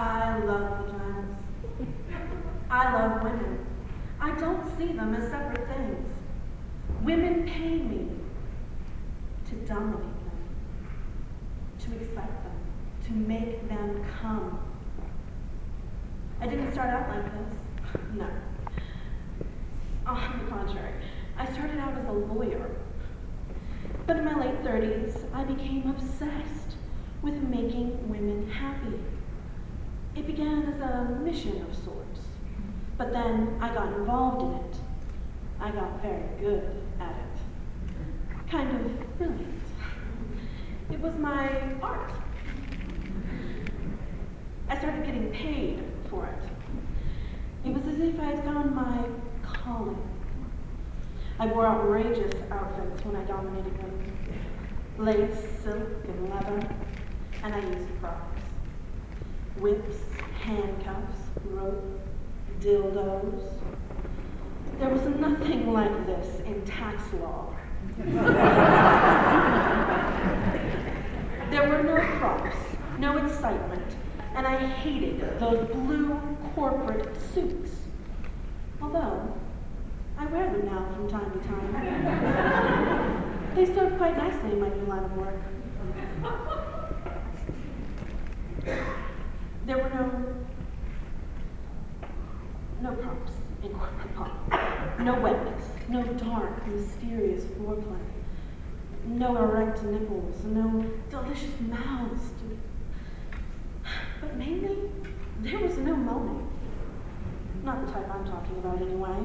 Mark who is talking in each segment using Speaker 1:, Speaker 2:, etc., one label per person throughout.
Speaker 1: I love vaginas. I love women. I don't see them as separate things. Women pay me to dominate them, to excite them, to make them come. I didn't start out like this. No. On the contrary, I started out as a lawyer. But in my late 30s, I became obsessed with making women happy. It began as a mission of sorts, but then I got involved in it. I got very good at it. Kind of brilliant. It was my art. I started getting paid for it. It was as if I had found my calling. I wore outrageous outfits when I dominated women. Lace, silk, and leather, and I used props. Whips, handcuffs, rope, dildos. There was nothing like this in tax law. There were no props, no excitement, and I hated those blue corporate suits. Although, I wear them now from time to time. They serve quite nicely in my new line of work. There were no props in corporate law. No wetness, no dark, mysterious foreplay. No erect nipples, no delicious mouths. But mainly, there was no moaning. Not the type I'm talking about anyway.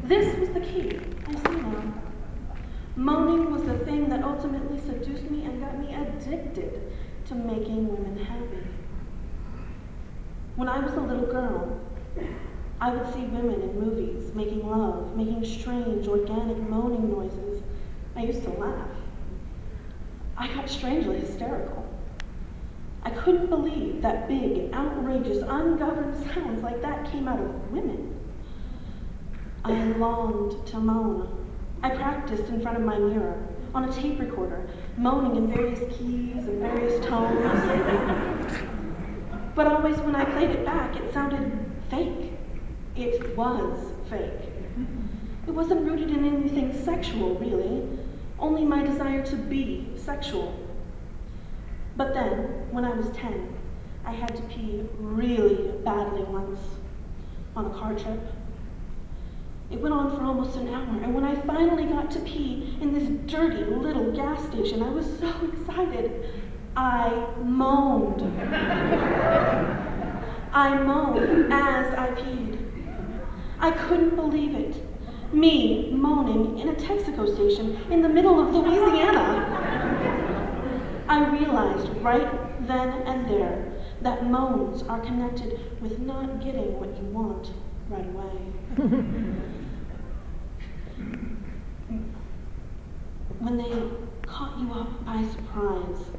Speaker 1: This was the key, I see now. Moaning was the thing that ultimately seduced me and got me addicted to making women happy. When I was a little girl, I would see women in movies making love, making strange, organic moaning noises. I used to laugh. I got strangely hysterical. I couldn't believe that big, outrageous, ungoverned sounds like that came out of women. I longed to moan. I practiced in front of my mirror, on a tape recorder, moaning in various keys and various tones. But always when I played it back, it sounded fake. It was fake. It wasn't rooted in anything sexual, really, only my desire to be sexual. But then, when I was 10, I had to pee really badly once on a car trip. It went on for almost an hour, and when I finally got to pee in this dirty little gas station, I was so excited, I moaned. I moaned as I peed. I couldn't believe it. Me moaning in a Texaco station in the middle of Louisiana. I realized right then and there that moans are connected with not getting what you want right away. When they caught you up by surprise,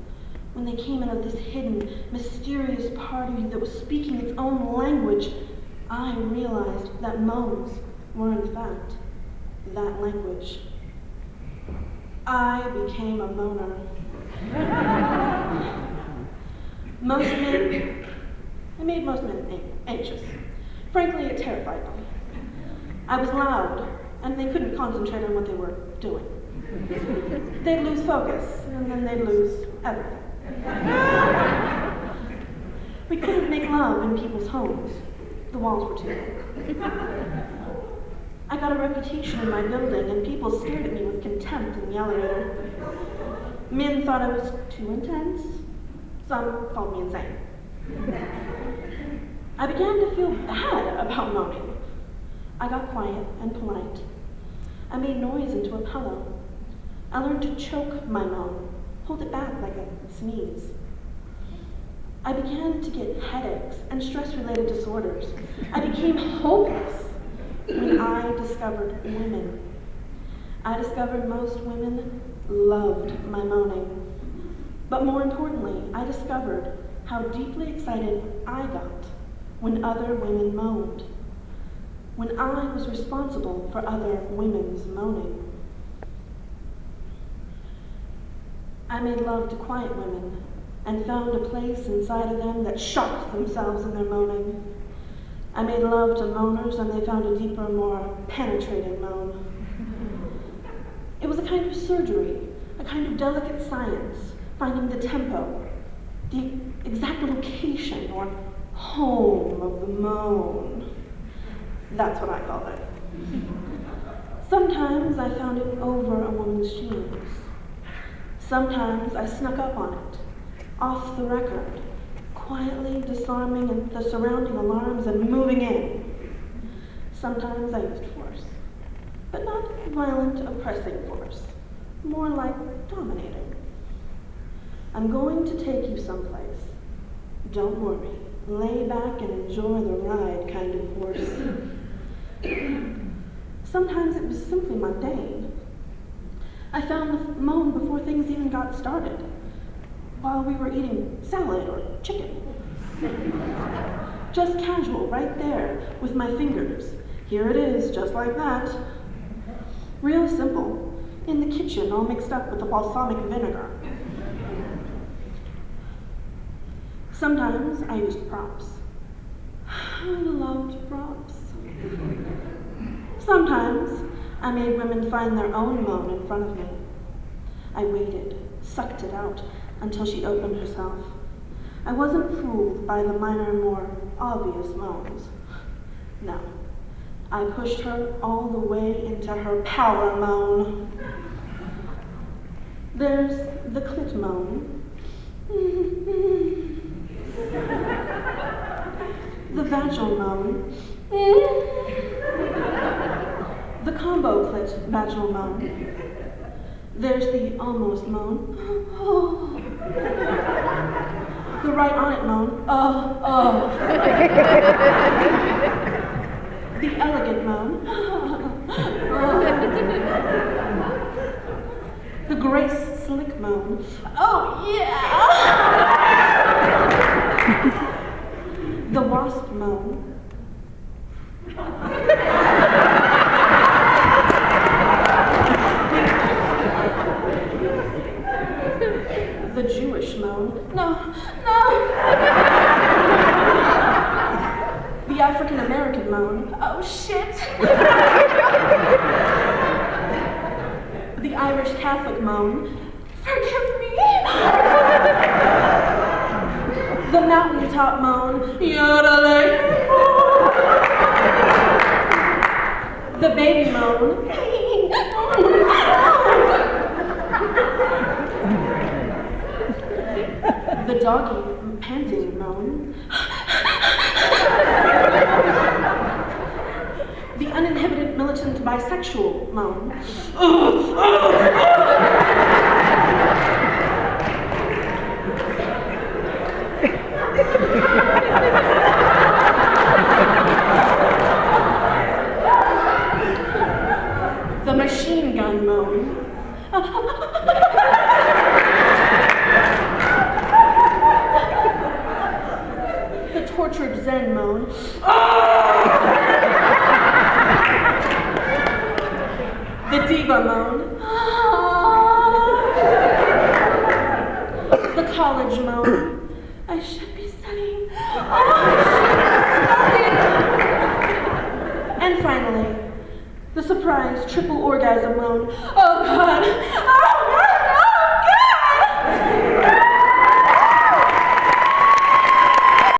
Speaker 1: when they came out of this hidden, mysterious part of you that was speaking its own language, I realized that moans were in fact that language. I became a moaner. It made most men anxious. Frankly, it terrified them. I was loud, and they couldn't concentrate on what they were doing. They'd lose focus, and then they'd lose everything. We couldn't make love in people's homes. The walls were too thick. I got a reputation in my building, and people stared at me with contempt in the elevator. Men thought I was too intense. Some called me insane. I began to feel bad about moaning. I got quiet and polite. I made noise into a pillow. I learned to choke my moan, hold it back like a sneeze. I began to get headaches and stress-related disorders. I became hopeless when I discovered women. I discovered most women loved my moaning. But more importantly, I discovered how deeply excited I got when other women moaned, when I was responsible for other women's moaning. I made love to quiet women and found a place inside of them that shocked themselves in their moaning. I made love to moaners, and they found a deeper, more penetrating moan. It was a kind of surgery, a kind of delicate science, finding the tempo, the exact location or home of the moan. That's what I called it. Sometimes I found it over a woman's jeans. Sometimes I snuck up on it, off the record, quietly disarming the surrounding alarms and moving in. Sometimes I used force, but not violent, oppressing force, more like dominating. I'm going to take you someplace. Don't worry, lay back and enjoy the ride kind of force. Sometimes it was simply mundane. I found the moan before things even got started, while we were eating salad or chicken. Just casual, right there, with my fingers. Here it is, just like that. Real simple. In the kitchen, all mixed up with the balsamic vinegar. Sometimes I used props. I loved props. Sometimes I made women find their own moan in front of me. I waited, sucked it out, until she opened herself. I wasn't fooled by the minor, more obvious moans. No, I pushed her all the way into her power moan. There's the clit moan. The vaginal moan. The combo clit vaginal moan. There's the almost moan. The right on it moan. The elegant moan. The grace slick moan. Oh yeah! The wasp moan. The Jewish moan. No. The African American moan. Oh shit. The Irish Catholic moan. Forgive me. The mountaintop moan. Yodeling. The baby moan. The doggy panting moan. The uninhibited militant bisexual moan. The machine gun moan. The tortured Zen moan. The diva moan. The college moan. I should be studying. And finally, the surprise triple orgasm moan. Oh God,